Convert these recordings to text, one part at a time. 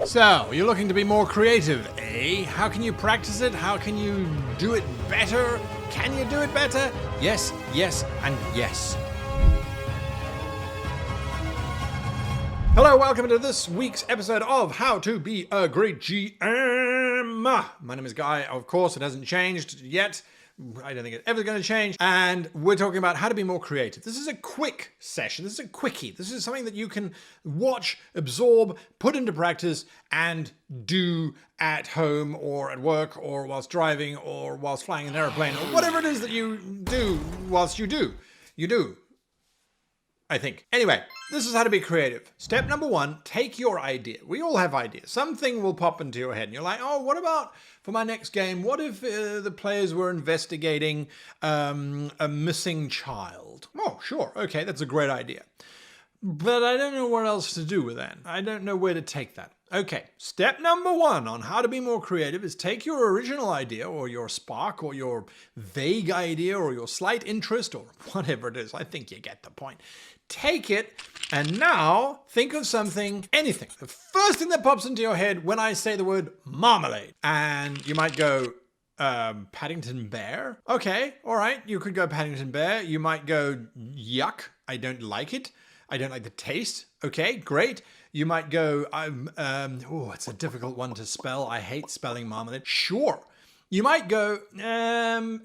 So, you're looking to be more creative, eh? How can you practice it? How can you do it better? Can you do it better? Yes, yes, and yes. Hello, welcome to this week's episode of How to Be a Great GM. My name is Guy. Of course, it hasn't changed yet. I don't think it's ever going to change. And we're talking about how to be more creative. This is a quick session. This is a quickie. This is something that you can watch, absorb, put into practice, and do at home or at work or whilst driving or whilst flying an airplane or whatever it is that you do whilst you do. You do. I think. Anyway, this is how to be creative. Step number one, take your idea. We all have ideas. Something will pop into your head and you're like, oh, what about for my next game? What if the players were investigating a missing child? Oh, sure. Okay, that's a great idea. But I don't know what else to do with that. I don't know where to take that. Okay, step number one on how to be more creative is take your original idea or your spark or your vague idea or your slight interest or whatever it is. I think you get the point. Take it and now think of something, anything. The first thing that pops into your head when I say the word marmalade. And you might go, Paddington Bear? Okay, all right, you could go Paddington Bear. You might go, yuck, I don't like it. I don't like the taste. Okay, great. You might go, oh, it's a difficult one to spell. I hate spelling marmalade. Sure. You might go,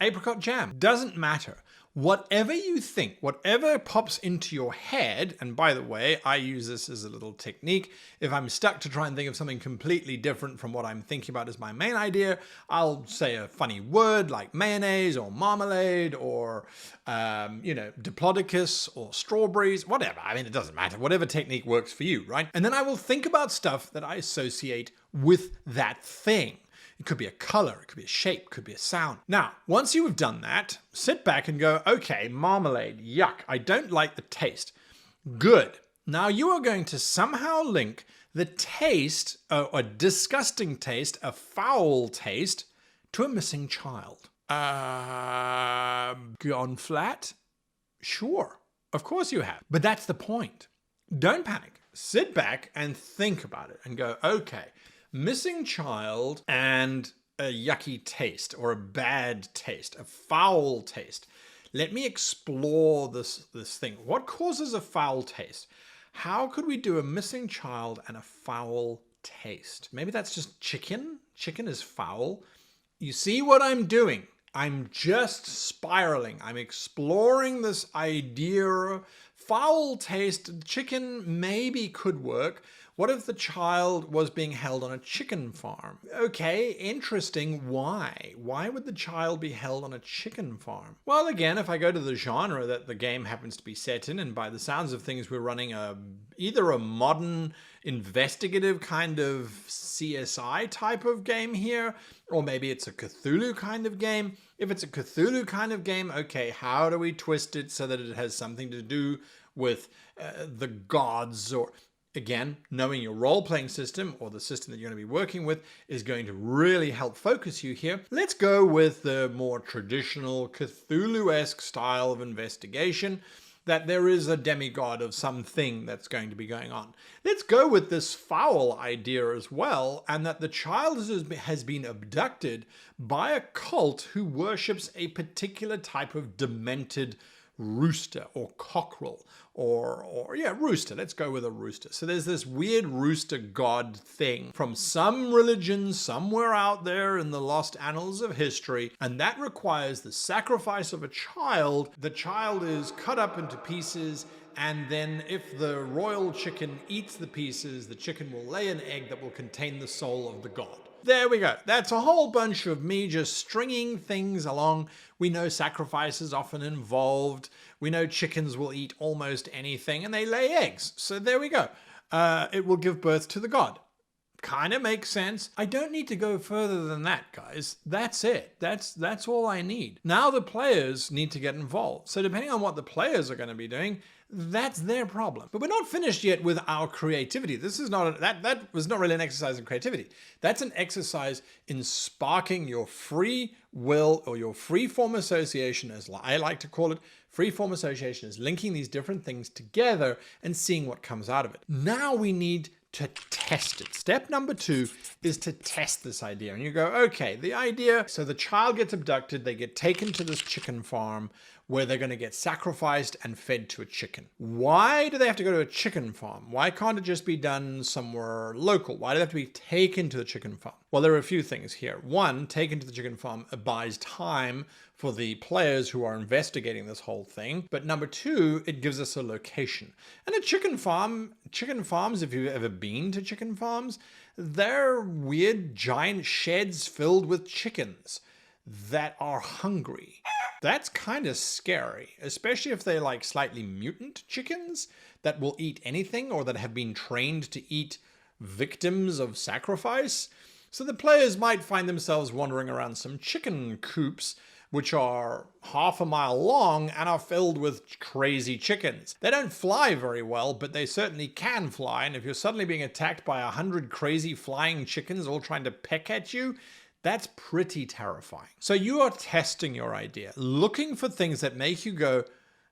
apricot jam. Doesn't matter. Whatever you think, whatever pops into your head, and by the way, I use this as a little technique. If I'm stuck to try and think of something completely different from what I'm thinking about as my main idea, I'll say a funny word like mayonnaise or marmalade or, diplodocus or strawberries, whatever. I mean, it doesn't matter. Whatever technique works for you, right? And then I will think about stuff that I associate with that thing. It could be a color, it could be a shape, it could be a sound. Now, once you have done that, sit back and go, okay, marmalade, yuck, I don't like the taste. Good. Now you are going to somehow link the taste, a disgusting taste, a foul taste, to a missing child. Gone flat? Sure, of course you have. But that's the point. Don't panic. Sit back and think about it and go, okay, missing child and a yucky taste or a bad taste, a foul taste. Let me explore this thing. What causes a foul taste? How could we do a missing child and a foul taste? Maybe that's just chicken. Chicken is foul. You see what I'm doing? I'm just spiraling. I'm exploring this idea. Foul taste, chicken maybe could work. What if the child was being held on a chicken farm? Okay, interesting. Why? Why would the child be held on a chicken farm? Well, again, if I go to the genre that the game happens to be set in, and by the sounds of things, we're running either a modern investigative kind of CSI type of game here, or maybe it's a Cthulhu kind of game. If it's a Cthulhu kind of game, okay, how do we twist it so that it has something to do with the gods or... Again, knowing your role-playing system or the system that you're going to be working with is going to really help focus you here. Let's go with the more traditional Cthulhu-esque style of investigation, that there is a demigod of something that's going to be going on. Let's go with this foul idea as well, and that the child has been abducted by a cult who worships a particular type of demented rooster or cockerel or rooster. Let's go with a rooster. So there's this weird rooster god thing from some religion somewhere out there in the lost annals of history, and that requires the sacrifice of a child. The child is cut up into pieces, and then if the royal chicken eats the pieces, the chicken will lay an egg that will contain the soul of the god. There we go. That's a whole bunch of me just stringing things along. We know sacrifice is often involved. We know chickens will eat almost anything and they lay eggs. So there we go. It will give birth to the god. Kind of makes sense. I don't need to go further than that, guys. That's it. That's all I need. Now the players need to get involved. So depending on what the players are going to be doing, that's their problem. But we're not finished yet with our creativity. This is not that was not really an exercise in creativity. That's an exercise in sparking your free will or your free form association, as I like to call it. Free form association is linking these different things together and seeing what comes out of it. Now we need to test it. Step number 2 is to test this idea. And you go, okay, the idea, so the child gets abducted, they get taken to this chicken farm where they're going to get sacrificed and fed to a chicken. Why do they have to go to a chicken farm? Why can't it just be done somewhere local? Why do they have to be taken to the chicken farm? Well, there are a few things here. One, taken to the chicken farm buys time for the players who are investigating this whole thing. But number 2, it gives us a location. And a chicken farms, if you've ever been to chicken farms, they're weird giant sheds filled with chickens that are hungry. That's kind of scary, especially if they're like slightly mutant chickens that will eat anything or that have been trained to eat victims of sacrifice. So the players might find themselves wandering around some chicken coops which are half a mile long and are filled with crazy chickens. They don't fly very well, but they certainly can fly. And if you're suddenly being attacked by 100 crazy flying chickens all trying to peck at you, that's pretty terrifying. So you are testing your idea, looking for things that make you go,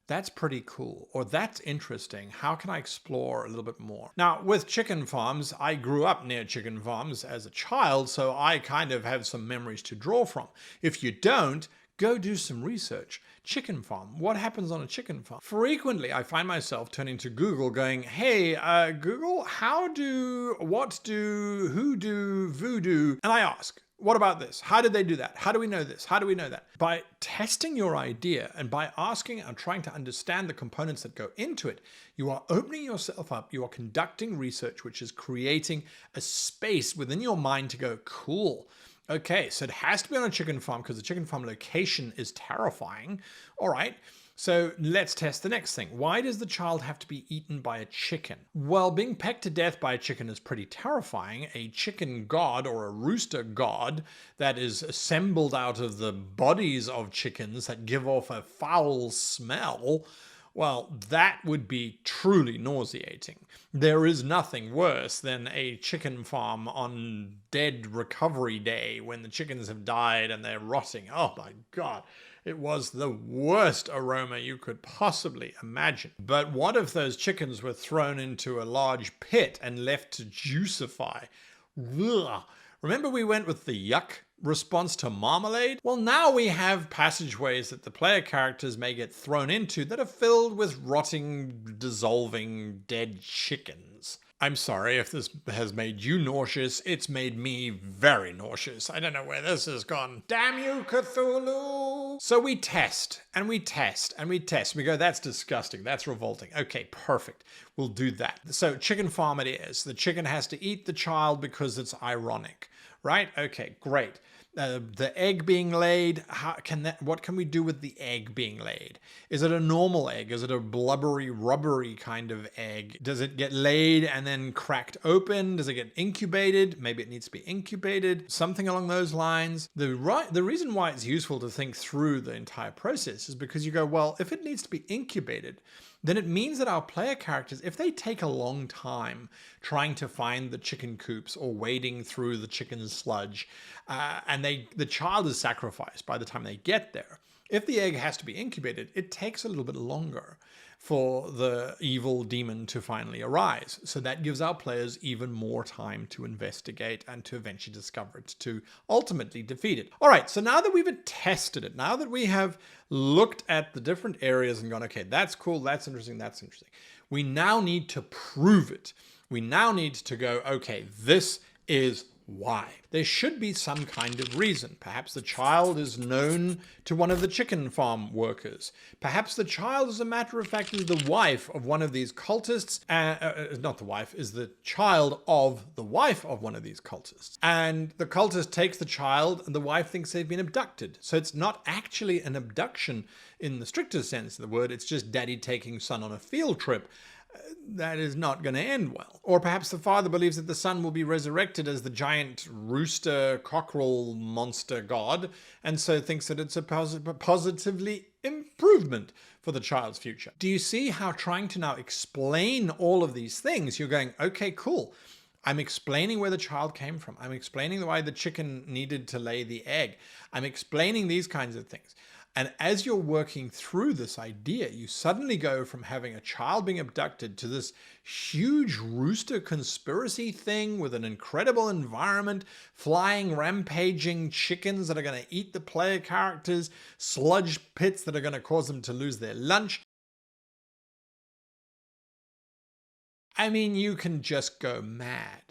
that's pretty cool, or that's interesting. How can I explore a little bit more? Now, with chicken farms, I grew up near chicken farms as a child, so I kind of have some memories to draw from. If you don't, go do some research. Chicken farm. What happens on a chicken farm? Frequently, I find myself turning to Google going, hey, Google, who do, voodoo? And I ask, what about this? How did they do that? How do we know this? How do we know that? By testing your idea and by asking and trying to understand the components that go into it, you are opening yourself up. You are conducting research, which is creating a space within your mind to go, cool. Okay, so it has to be on a chicken farm because the chicken farm location is terrifying. All right. So let's test the next thing. Why does the child have to be eaten by a chicken? Well, being pecked to death by a chicken is pretty terrifying. A chicken god or a rooster god that is assembled out of the bodies of chickens that give off a foul smell, well, that would be truly nauseating. There is nothing worse than a chicken farm on dead recovery day when the chickens have died and they're rotting. Oh my God. It was the worst aroma you could possibly imagine. But what if those chickens were thrown into a large pit and left to juicify? Ugh. Remember we went with the yuck response to marmalade? Well, now we have passageways that the player characters may get thrown into that are filled with rotting, dissolving, dead chickens. I'm sorry if this has made you nauseous. It's made me very nauseous. I don't know where this has gone. Damn you, Cthulhu! So we test, and we test, and we test. We go, that's disgusting. That's revolting. Okay, perfect. We'll do that. So chicken farm it is. The chicken has to eat the child because it's ironic, right? Okay, great. The egg being laid, what can we do with the egg being laid? Is it a normal egg? Is it a blubbery, rubbery kind of egg? Does it get laid and then cracked open? Does it get incubated? Maybe it needs to be incubated, something along those lines. The reason why it's useful to think through the entire process is because you go, well, if it needs to be incubated, then it means that our player characters, if they take a long time trying to find the chicken coops or wading through the chicken sludge, and the child is sacrificed by the time they get there, if the egg has to be incubated, it takes a little bit longer for the evil demon to finally arise. So that gives our players even more time to investigate and to eventually discover it, to ultimately defeat it. All right, so now that we've tested it, now that we have looked at the different areas and gone, okay, that's cool, that's interesting, we now need to prove it. We now need to go, okay, this is why. There should be some kind of reason. Perhaps the child is known to one of the chicken farm workers. Perhaps the child, as a matter of fact, is the wife of one of these cultists. Not the wife, is the child of the wife of one of these cultists. And the cultist takes the child and the wife thinks they've been abducted. So it's not actually an abduction in the strictest sense of the word. It's just daddy taking son on a field trip. That is not going to end well. Or perhaps the father believes that the son will be resurrected as the giant rooster cockerel monster god, and so thinks that it's a positively improvement for the child's future. Do you see how trying to now explain all of these things, you're going, okay, cool. I'm explaining where the child came from. I'm explaining why the chicken needed to lay the egg. I'm explaining these kinds of things. And as you're working through this idea, you suddenly go from having a child being abducted to this huge rooster conspiracy thing with an incredible environment, flying, rampaging chickens that are going to eat the player characters, sludge pits that are going to cause them to lose their lunch. I mean, you can just go mad.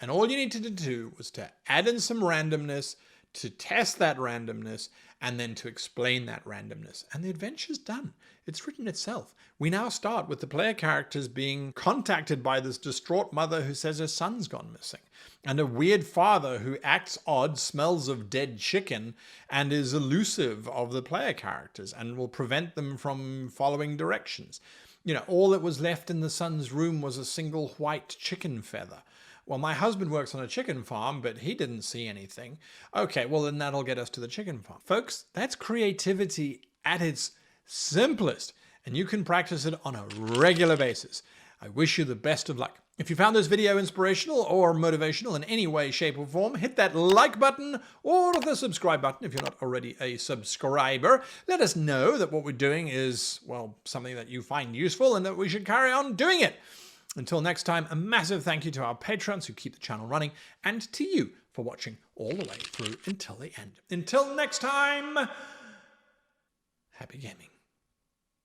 And all you needed to do was to add in some randomness, to test that randomness, and then to explain that randomness. And the adventure's done. It's written itself. We now start with the player characters being contacted by this distraught mother who says her son's gone missing, and a weird father who acts odd, smells of dead chicken, and is elusive of the player characters and will prevent them from following directions. You know, all that was left in the son's room was a single white chicken feather. Well, my husband works on a chicken farm, but he didn't see anything. Okay, well, then that'll get us to the chicken farm. Folks, that's creativity at its simplest, and you can practice it on a regular basis. I wish you the best of luck. If you found this video inspirational or motivational in any way, shape, or form, hit that like button or the subscribe button if you're not already a subscriber. Let us know that what we're doing is, well, something that you find useful and that we should carry on doing it. Until next time, a massive thank you to our patrons who keep the channel running, and to you for watching all the way through until the end. Until next time, happy gaming.